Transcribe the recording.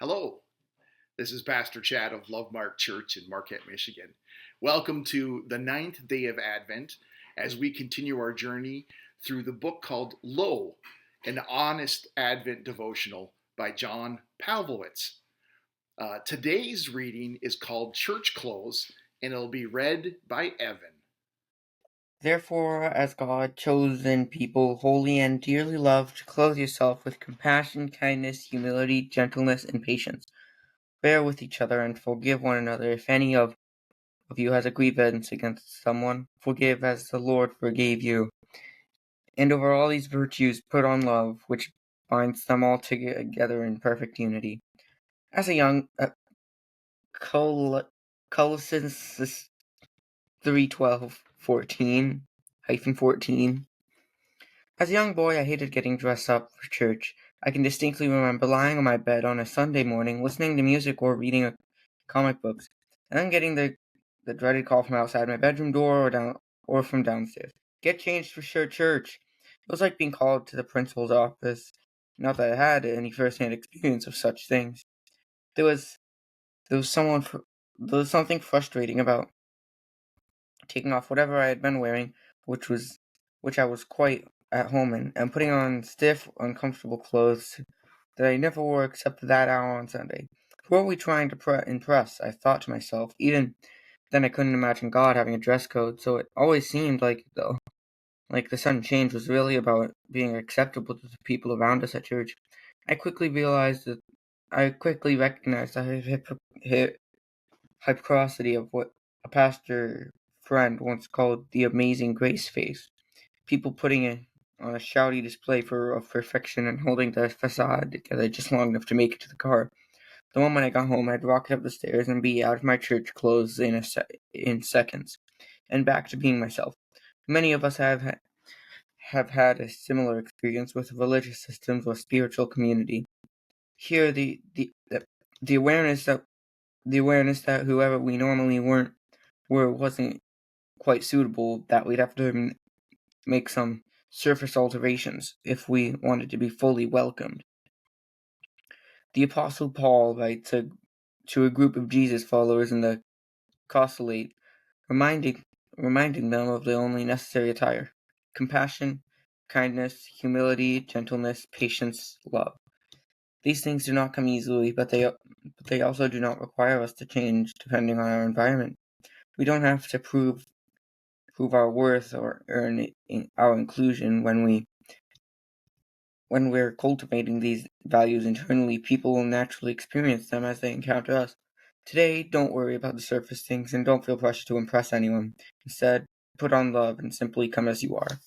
Hello, this is Pastor Chad of LoveMarq Church in Marquette, Michigan. Welcome to the ninth day of Advent as we continue our journey through the book called Lo, an honest Advent devotional by John Pavlovitz. Today's reading is called Church Close, and it'll be read by Evan. Therefore, as God chosen people, holy and dearly loved, clothe yourself with compassion, kindness, humility, gentleness, and patience. Bear with each other and forgive one another. If any of you has a grievance against someone, forgive as the Lord forgave you. And over all these virtues put on love, which binds them all together in perfect unity. As a young Colossians 3:12-14. As a young boy, I hated getting dressed up for church. I can distinctly remember lying on my bed on a Sunday morning, listening to music or reading comic books, and then getting the dreaded call from outside my bedroom door or from downstairs. Get changed for church. It was like being called to the principal's office. Not that I had any first-hand experience of such things. There was there was something frustrating about taking off whatever I had been wearing, which I was quite at home in, and putting on stiff, uncomfortable clothes that I never wore except that hour on Sunday. Who are we trying to impress? I thought to myself. Even then, I couldn't imagine God having a dress code, so it always seemed like the sudden change was really about being acceptable to the people around us at church. I quickly recognized the hypocrisy of what a pastor friend once called the amazing grace face. People putting it on a shouty display of perfection and holding the facade together just long enough to make it to the car. The moment I got home, I'd rocket up the stairs and be out of my church clothes in seconds, and back to being myself. Many of us have had a similar experience with religious systems or spiritual community. Here, the awareness that whoever we normally wasn't quite suitable, that we'd have to make some surface alterations if we wanted to be fully welcomed. The Apostle Paul writes to a group of Jesus followers in the Colossae, reminding them of the only necessary attire: compassion, kindness, humility, gentleness, patience, love. These things do not come easily, but they also do not require us to change depending on our environment. We don't have to prove our worth or earn our inclusion. When we're cultivating these values internally, people will naturally experience them as they encounter us. Today, don't worry about the surface things and don't feel pressure to impress anyone. Instead, put on love and simply come as you are.